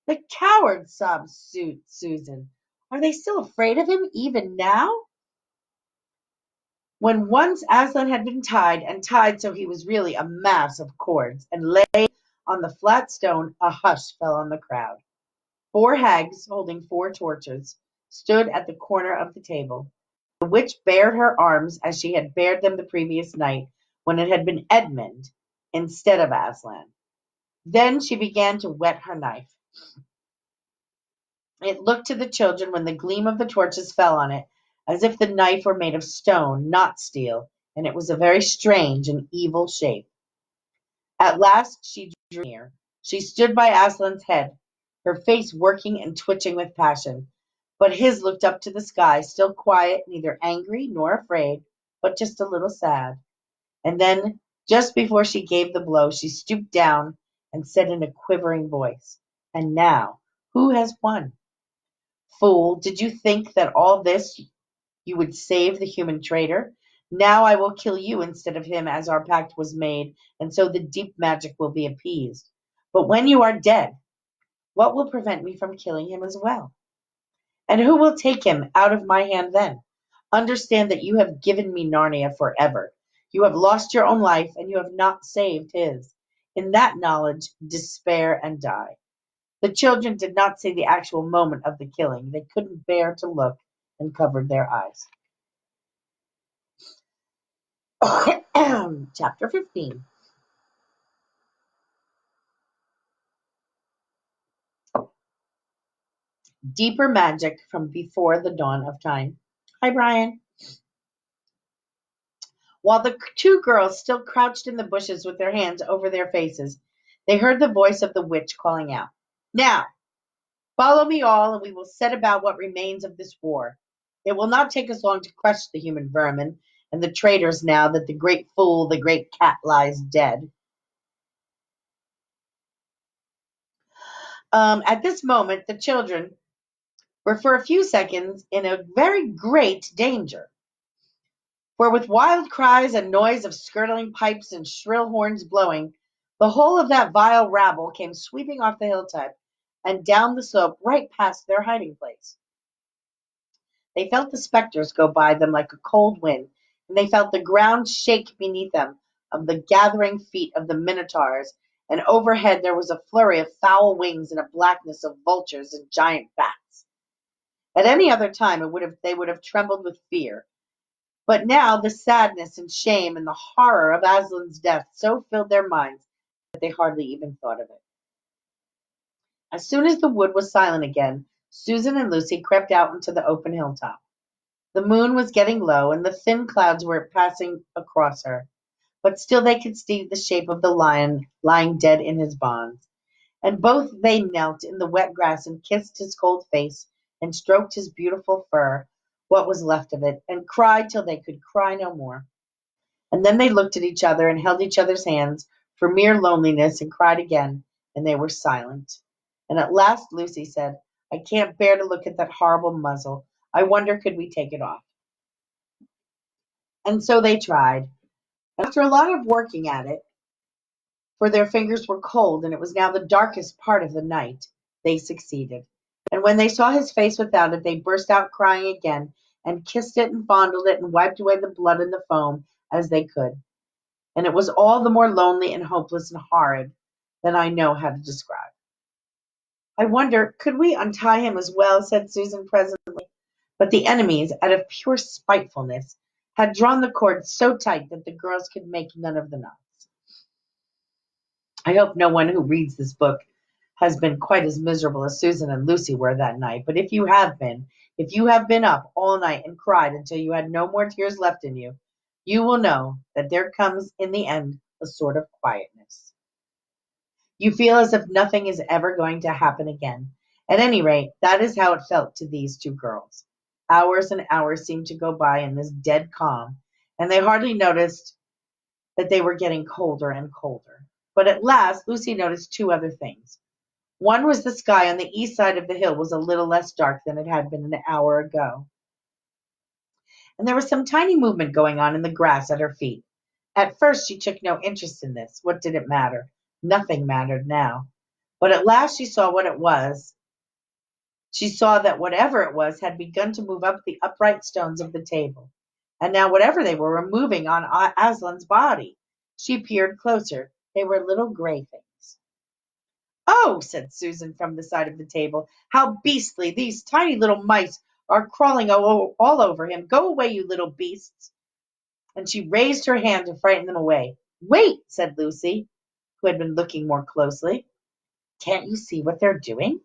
The cowards!" sobbed Susan. "Are they still afraid of him even now?" When once Aslan had been tied, and tied so he was really a mass of cords, and lay on the flat stone, a hush fell on the crowd. Four hags, holding four torches, stood at the corner of the table. The witch bared her arms as she had bared them the previous night, when it had been Edmund instead of Aslan. Then she began to whet her knife. It looked to the children, when the gleam of the torches fell on it, as if the knife were made of stone, not steel, and it was a very strange and evil shape. At last she drew near. She stood by Aslan's head, her face working and twitching with passion, but his looked up to the sky, still quiet, neither angry nor afraid, but just a little sad. And then, just before she gave the blow, she stooped down and said in a quivering voice, "And now, who has won?" "Fool, did you think that all this you would save the human traitor? Now I will kill you instead of him, as our pact was made, and so the deep magic will be appeased. But when you are dead, what will prevent me from killing him as well? And who will take him out of my hand then? Understand that you have given me Narnia forever. You have lost your own life, and you have not saved his. In that knowledge, despair and die. The children did not see the actual moment of the killing. They couldn't bear to look and covered their eyes. Chapter 15. Deeper magic from before the dawn of time. Hi, Brian. While the two girls still crouched in the bushes with their hands over their faces, they heard the voice of the witch calling out, "Now, follow me all, and we will set about what remains of this war. It will not take us long to crush the human vermin and the traitors now that the great fool, the great cat, lies dead." At this moment, the children were for a few seconds in a very great danger. For with wild cries and noise of skirling pipes and shrill horns blowing, the whole of that vile rabble came sweeping off the hilltop and down the slope right past their hiding place. They felt the spectres go by them like a cold wind, and they felt the ground shake beneath them of the gathering feet of the minotaurs, and overhead there was a flurry of foul wings and a blackness of vultures and giant bats. At any other time they would have trembled with fear. But now the sadness and shame and the horror of Aslan's death so filled their minds that they hardly even thought of it. As soon as the wood was silent again, Susan and Lucy crept out into the open hilltop. The moon was getting low, and the thin clouds were passing across her, but still they could see the shape of the lion lying dead in his bonds. And both they knelt in the wet grass and kissed his cold face and stroked his beautiful fur, what was left of it, and cried till they could cry no more. And then they looked at each other and held each other's hands for mere loneliness and cried again, and they were silent. And at last Lucy said, "I can't bear to look at that horrible muzzle. I wonder could we take it off." And so they tried. After a lot of working at it, for their fingers were cold and it was now the darkest part of the night, they succeeded. And when they saw his face without it, they burst out crying again and kissed it and fondled it and wiped away the blood and the foam as they could. And it was all the more lonely and hopeless and horrid than I know how to describe. "I wonder, could we untie him as well?" said Susan presently. But the enemies, out of pure spitefulness, had drawn the cord so tight that the girls could make none of the knots. I hope no one who reads this book has been quite as miserable as Susan and Lucy were that night. But if you have been up all night and cried until you had no more tears left in you, you will know that there comes in the end a sort of quietness. You feel as if nothing is ever going to happen again. At any rate, that is how it felt to these two girls. Hours and hours seemed to go by in this dead calm, and they hardly noticed that they were getting colder and colder. But at last Lucy noticed two other things. One was the sky on the east side of the hill was a little less dark than it had been an hour ago, and there was some tiny movement going on in the grass at her feet. At first she took no interest in this. What did it matter? Nothing mattered now. But at last she saw what it was. She saw that whatever it was had begun to move up the upright stones of the table. And now whatever they were moving on Aslan's body. She peered closer. They were little gray things. "Oh," said Susan from the side of the table, "how beastly! These tiny little mice are crawling all over him. Go away, you little beasts." And she raised her hand to frighten them away. "Wait," said Lucy, who had been looking more closely. "Can't you see what they're doing?"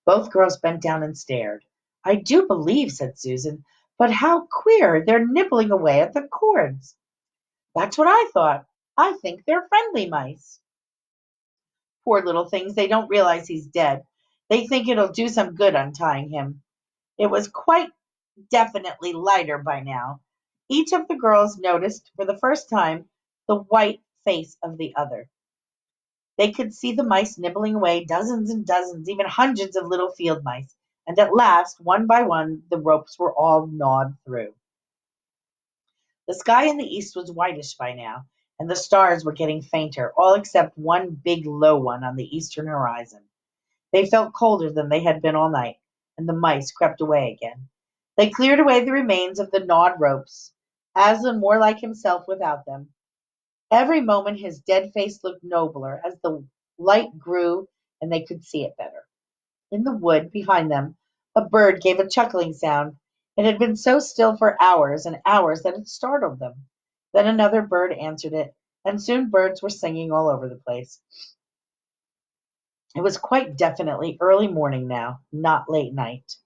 Both girls bent down and stared. "I do believe," said Susan, "but how queer! They're nibbling away at the cords." "That's what I thought. I think they're friendly mice." "Poor little things, they don't realize he's dead. They think it'll do some good untying him." It was quite definitely lighter by now. Each of the girls noticed for the first time the white face of the other. They could see the mice nibbling away, dozens and dozens, even hundreds of little field mice, and at last, one by one, the ropes were all gnawed through. The sky in the east was whitish by now, and the stars were getting fainter, all except one big low one on the eastern horizon. They felt colder than they had been all night, and the mice crept away again. They cleared away the remains of the gnawed ropes, Aslan more like himself without them. Every moment his dead face looked nobler as the light grew and they could see it better. In the wood behind them, a bird gave a chuckling sound. It had been so still for hours and hours that it startled them. Then another bird answered it, and soon birds were singing all over the place. It was quite definitely early morning now, not late night.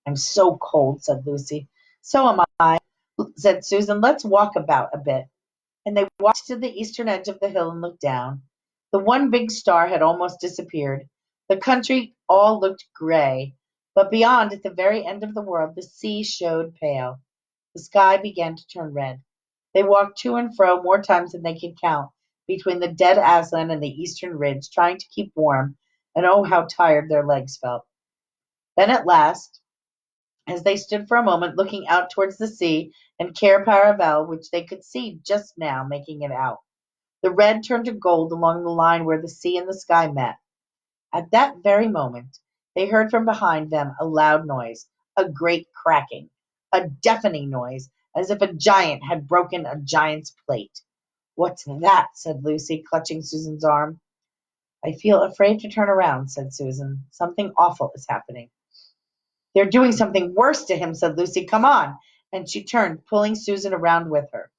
I'm so cold, said Lucy. So am I, said Susan. Let's walk about a bit. And they walked to the eastern edge of the hill and looked down. The one big star had almost disappeared. The country all looked gray, but beyond, at the very end of the world, the sea showed pale. The sky began to turn red. They walked to and fro more times than they could count between the dead Aslan and the eastern ridge, trying to keep warm, and oh, how tired their legs felt. Then at last, as they stood for a moment looking out towards the sea and Cair Paravel, which they could see just now making it out, the red turned to gold along the line where the sea and the sky met. At that very moment, they heard from behind them a loud noise, a great cracking, a deafening noise, as if a giant had broken a giant's plate. What's that? Said Lucy, clutching Susan's arm. I feel afraid to turn around, said Susan. Something awful is happening. They're doing something worse to him, said Lucy. Come on. And she turned, pulling Susan around with her.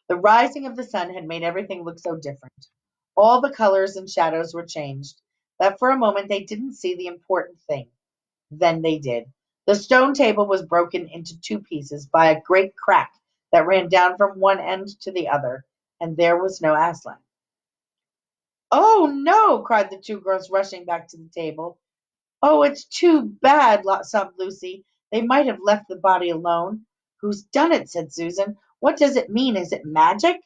The rising of the sun had made everything look so different. All the colors and shadows were changed, that for a moment they didn't see the important thing. Then they did. The stone table was broken into two pieces by a great crack that ran down from one end to the other, and there was no Aslan. Oh, no, cried the two girls, rushing back to the table. Oh, it's too bad, sobbed Lucy. They might have left the body alone. Who's done it? Said Susan. What does it mean? Is it magic?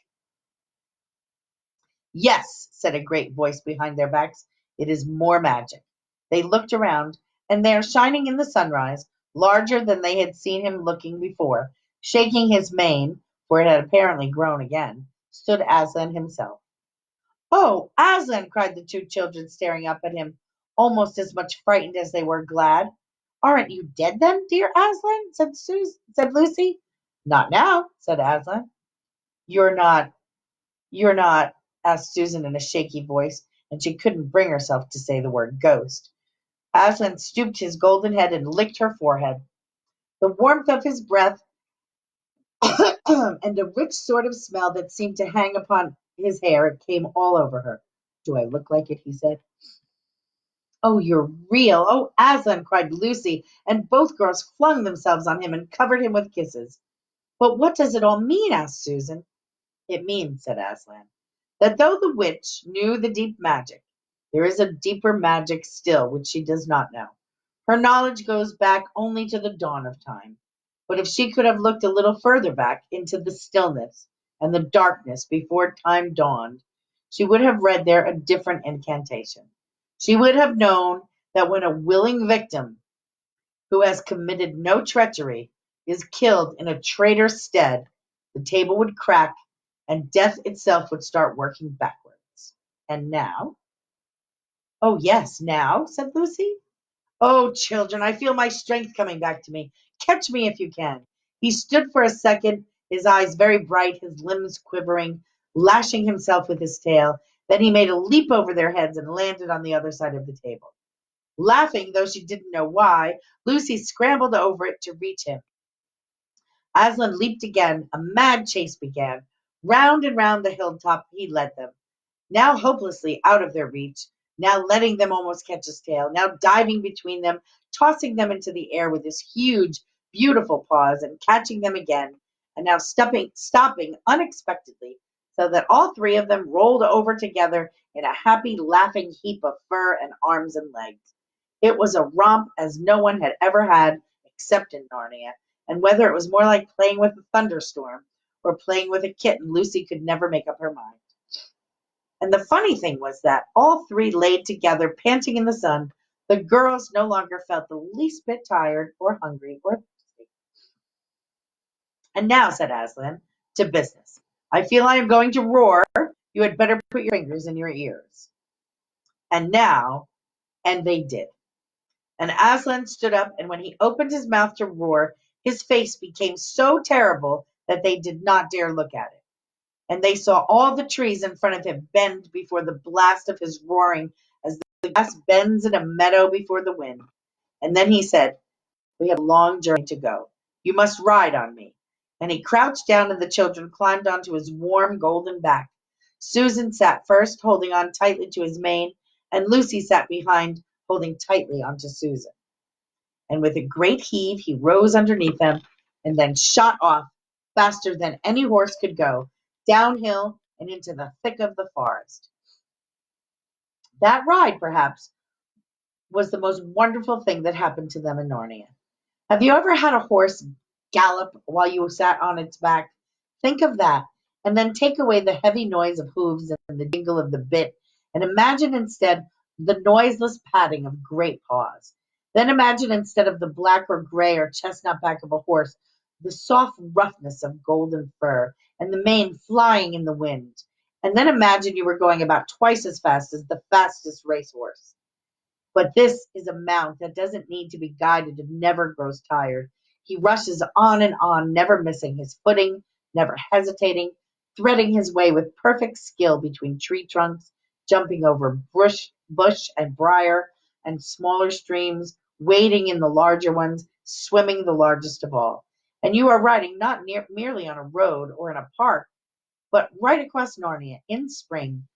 Yes, said a great voice behind their backs. It is more magic. They looked around, and there, shining in the sunrise, larger than they had seen him looking before, shaking his mane, for it had apparently grown again, stood Aslan himself. Oh, Aslan! Cried the two children, staring up at him, almost as much frightened as they were glad. Aren't you dead then, dear Aslan? Said Lucy. Not now, said Aslan. You're not you're not, asked Susan in a shaky voice, and she couldn't bring herself to say the word ghost. Aslan stooped his golden head and licked her forehead. The warmth of his breath and a rich sort of smell that seemed to hang upon his hair came all over her. Do I look like it? He said. Oh, you're real. Oh, Aslan, cried Lucy, and both girls flung themselves on him and covered him with kisses. But what does it all mean? Asked Susan. It means, said Aslan, that though the witch knew the deep magic, there is a deeper magic still which she does not know. Her knowledge goes back only to the dawn of time. But if she could have looked a little further back into the stillness and the darkness before time dawned, she would have read there a different incantation. She would have known that when a willing victim who has committed no treachery is killed in a traitor's stead, the table would crack and death itself would start working backwards. And now? Oh, yes, now, said Lucy. Oh, children, I feel my strength coming back to me. Catch me if you can. He stood for a second, his eyes very bright, his limbs quivering, lashing himself with his tail. Then he made a leap over their heads and landed on the other side of the table. Laughing, though she didn't know why, Lucy scrambled over it to reach him. Aslan leaped again. A mad chase began. Round and round the hilltop he led them, now hopelessly out of their reach, now letting them almost catch his tail, now diving between them, tossing them into the air with his huge, beautiful paws, and catching them again, and now stopping unexpectedly, so that all three of them rolled over together in a happy, laughing heap of fur and arms and legs. It was a romp as no one had ever had except in Narnia, and whether it was more like playing with a thunderstorm or playing with a kitten, Lucy could never make up her mind. And the funny thing was that all three laid together, panting in the sun. The girls no longer felt the least bit tired or hungry or thirsty. And now, said Aslan, to business. I feel I am going to roar. You had better put your fingers in your ears. And now, and they did. And Aslan stood up, and when he opened his mouth to roar, his face became so terrible that they did not dare look at it. and they saw all the trees in front of him bend before the blast of his roaring, as the grass bends in a meadow before the wind. And then he said, "We have a long journey to go. You must ride on me." And he crouched down, and the children climbed onto his warm golden back. Susan sat first, holding on tightly to his mane, and Lucy sat behind, holding tightly onto Susan. And with a great heave, he rose underneath them and then shot off faster than any horse could go, downhill and into the thick of the forest. That ride, perhaps, was the most wonderful thing that happened to them in Narnia. Have you ever had a horse gallop while you sat on its back? Think of that, and then take away the heavy noise of hooves and the jingle of the bit, and imagine instead the noiseless padding of great paws. Then imagine instead of the black or gray or chestnut back of a horse, the soft roughness of golden fur, and the mane flying in the wind. And then imagine you were going about twice as fast as the fastest racehorse. But this is a mount that doesn't need to be guided and never grows tired. He rushes on and on, never missing his footing, never hesitating, threading his way with perfect skill between tree trunks, jumping over bush and briar and smaller streams, wading in the larger ones, swimming the largest of all. And you are riding not merely on a road or in a park, but right across Narnia in spring,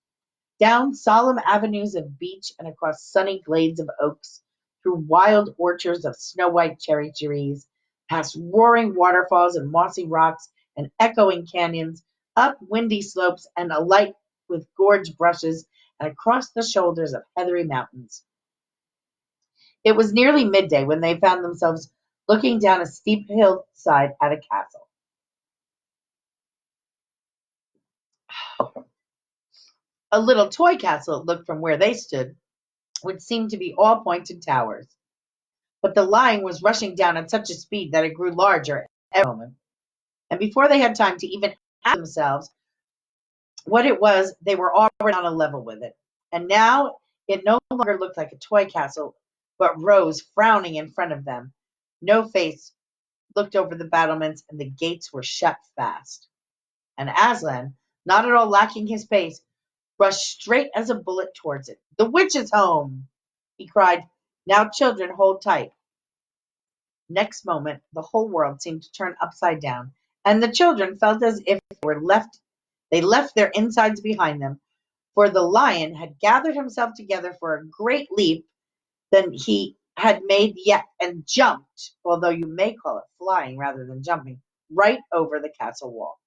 down solemn avenues of beech and across sunny glades of oaks, through wild orchards of snow-white cherry trees, past roaring waterfalls and mossy rocks and echoing canyons, up windy slopes and alight with gorge brushes, and across the shoulders of heathery mountains. It was nearly midday when they found themselves looking down a steep hillside at a castle. A little toy castle it looked from where they stood, which seemed to be all pointed towers. But the lion was rushing down at such a speed that it grew larger every moment. And before they had time to even ask themselves what it was, they were already on a level with it. And now it no longer looked like a toy castle, but rose frowning in front of them. No face looked over the battlements, and the gates were shut fast. And Aslan, not at all lacking his pace, rushed straight as a bullet towards it. "The witch is home!" he cried. "Now, children, hold tight." Next moment the whole world seemed to turn upside down, and the children felt as if they left their insides behind them, for the lion had gathered himself together for a great leap than he had made yet, and jumped, although you may call it flying rather than jumping, right over the castle wall.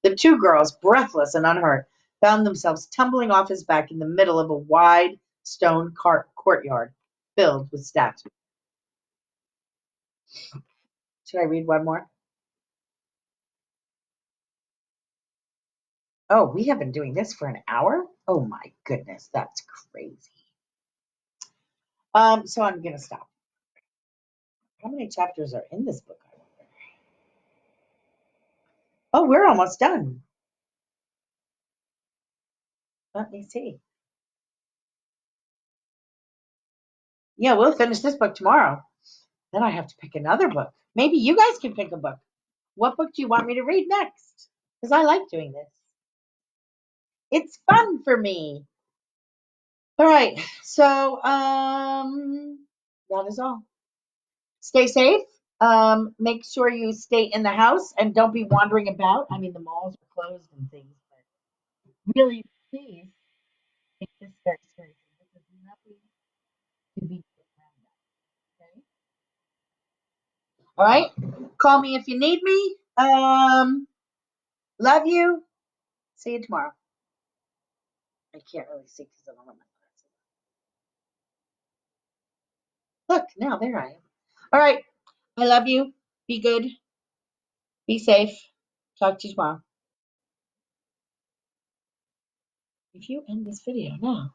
The two girls, breathless and unhurt, found themselves tumbling off his back in the middle of a wide stone courtyard filled with statues. Should I read one more? Oh, we have been doing this for an hour? Oh my goodness, that's crazy. So I'm gonna stop. How many chapters are in this book? I wonder. Oh, we're almost done. Let me see. Yeah, we'll finish this book tomorrow. Then I have to pick another book. Maybe you guys can pick a book. What book do you want me to read next? Because I like doing this. It's fun for me. All right. So that is all. Stay safe. Make sure you stay in the house and don't be wandering about. I mean, the malls are closed and things, but really, please take this very seriously. This is nothing to be around. Okay. All right. Call me if you need me. Love you. See you tomorrow. I can't really see because I don't have my glasses. Look, now there I am. All right. I love you. Be good. Be safe. Talk to you tomorrow. If you end this video now.